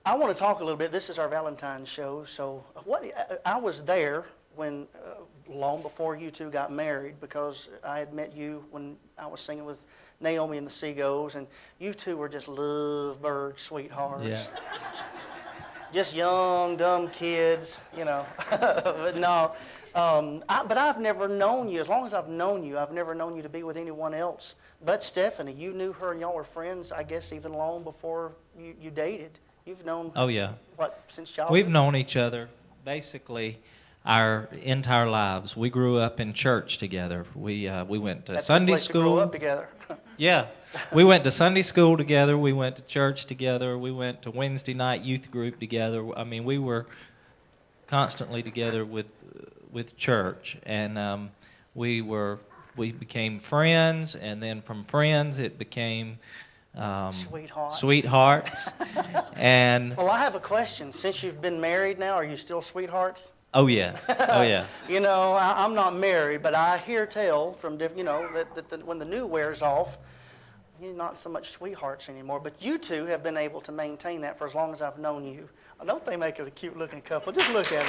I want to talk a little bit. This is our Valentine show. So I was there when, long before you two got married, because I had met you when I was singing with Naomi and the Seagulls, and you two were just lovebird sweethearts. Yeah. Just young, dumb kids, you know. But no, but I've never known you. As long as I've known you, I've never known you to be with anyone else but Stephanie. You knew her and y'all were friends, I guess, even long before you dated. You've known, Oh, yeah. what, since childhood? We've known each other basically our entire lives. We grew up in church together. We went to That's Sunday the place school. To grow up together. Yeah. We went to Sunday school together. We went to church together. We went to Wednesday night youth group together. I mean, we were constantly together with church, and we became friends, and then from friends it became sweethearts. And well, I have a question. Since you've been married now, are you still sweethearts? oh yes, oh yeah. You know, I'm not married, but I hear tell from different, you know, that when the new wears off, you're not so much sweethearts anymore. But you two have been able to maintain that for as long as I've known you. Don't they make it a cute-looking couple? Just look at them.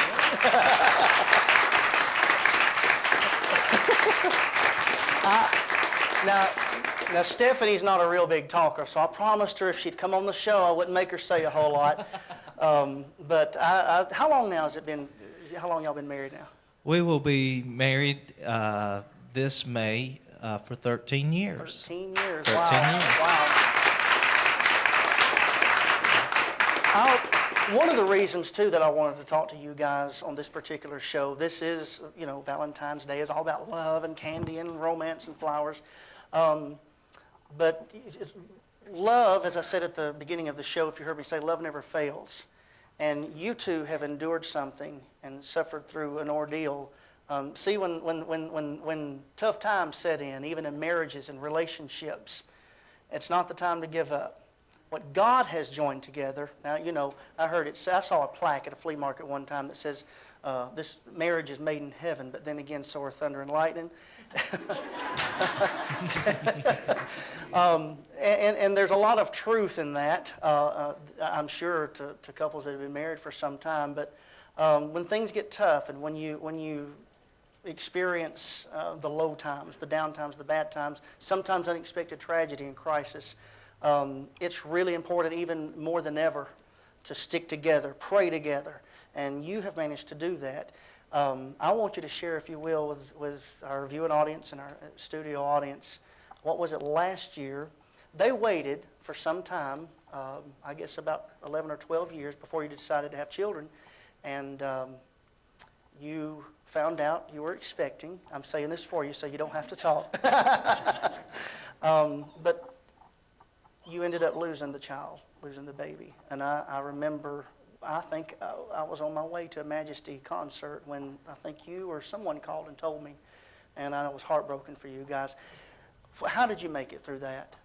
Now, Stephanie's not a real big talker, so I promised her if she'd come on the show, I wouldn't make her say a whole lot. But how long now has it been? How long y'all been married now? We will be married this May for 13 years. 13 years. 13 wow. years. Wow. One of the reasons, too, that I wanted to talk to you guys on this particular show, this is, you know, Valentine's Day is all about love and candy and romance and flowers. But love, as I said at the beginning of the show, if you heard me say, love never fails. And you two have endured something and suffered through an ordeal. See, when tough times set in, even in marriages and relationships, it's not the time to give up. What God has joined together, now, you know, I saw a plaque at a flea market one time that says, this marriage is made in heaven, but then again, so are thunder and lightning. And there's a lot of truth in that, I'm sure, to couples that have been married for some time. But when things get tough and when you experience the low times, the down times, the bad times, sometimes unexpected tragedy and crisis, it's really important, even more than ever, to stick together, pray together. And you have managed to do that. I want you to share, if you will, with our viewing audience and our studio audience, what was it last year? They waited for some time, I guess about 11 or 12 years before you decided to have children. And you found out you were expecting. I'm saying this for you so you don't have to talk. But you ended up losing the child, losing the baby. And I remember, I think I was on my way to a Majesty concert when I think you or someone called and told me, and I was heartbroken for you guys. How did you make it through that?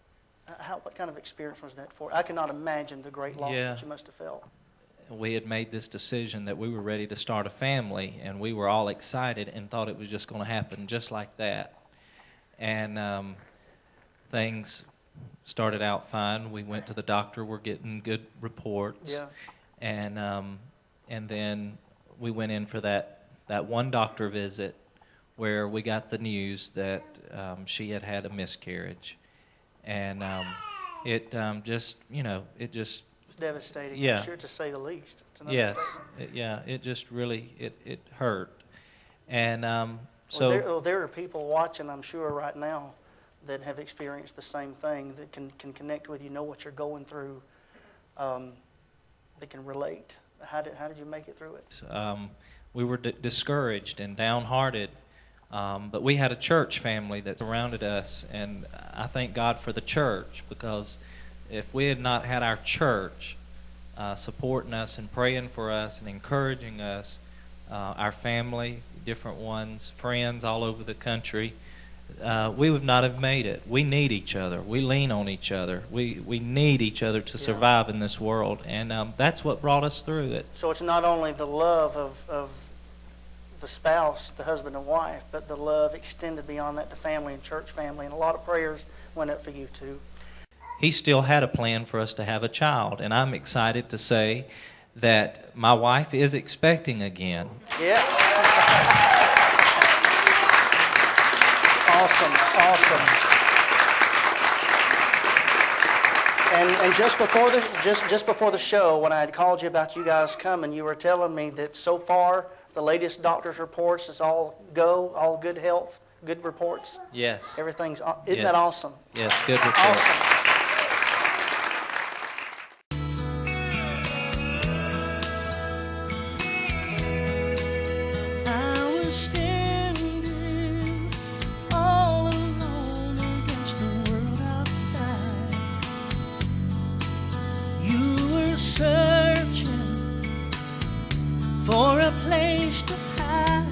What kind of experience was that for? I cannot imagine the great loss that you must have felt. We had made this decision that we were ready to start a family, and we were all excited and thought it was just going to happen just like that. And things started out fine. We went to the doctor. We're getting good reports. Yeah. And then we went in for that one doctor visit where we got the news that she had had a miscarriage. And it just, you know, it's devastating. Yeah. I'm sure, to say the least. Yes. It just really, it hurt. And so... Well, there are people watching, I'm sure, right now that have experienced the same thing, that can connect with you, know what you're going through, that can relate. How did you make it through it? We were discouraged and downhearted, but we had a church family that surrounded us, and I thank God for the church, because if we had not had our church supporting us and praying for us and encouraging us, our family, different ones, friends all over the country, we would not have made it. We need each other. We lean on each other. We need each other to survive in this world, and that's what brought us through it. So it's not only the love of the spouse, the husband and wife, but the love extended beyond that to family and church family, and a lot of prayers went up for you too. He still had a plan for us to have a child. And I'm excited to say that my wife is expecting again. Yeah. Awesome. And just before the show, when I had called you about you guys coming, you were telling me that so far the latest doctor's reports is all good health, good reports. Yes. Everything's isn't that awesome? Yes, good reports. Awesome. For a place to hide,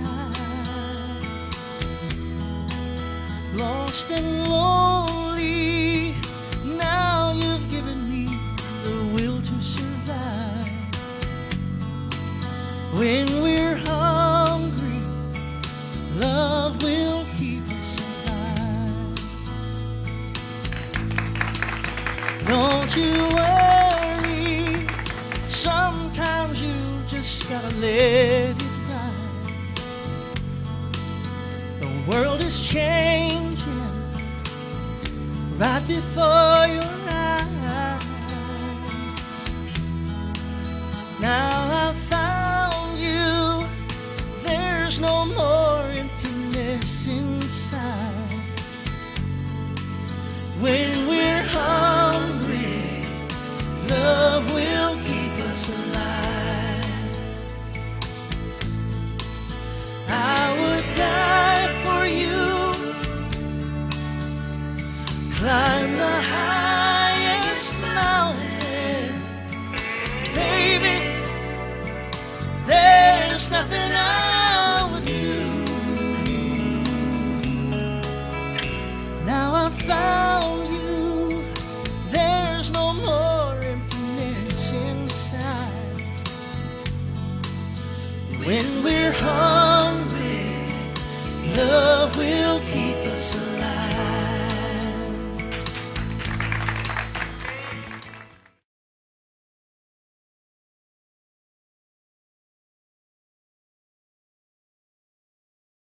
lost and lonely. Now you've given me the will to survive. When we're hungry, love will keep us alive. Don't you worry, sometimes you just gotta let it ride. The world is changing right before your eyes. Now I've found you, there's no more emptiness inside. When we're hungry, love will keep us alive. I would die for you, climb the highest mountain. Baby, there's nothing I would do. Now I've found you, there's no more emptiness inside. When we're hungry, love will keep us alive.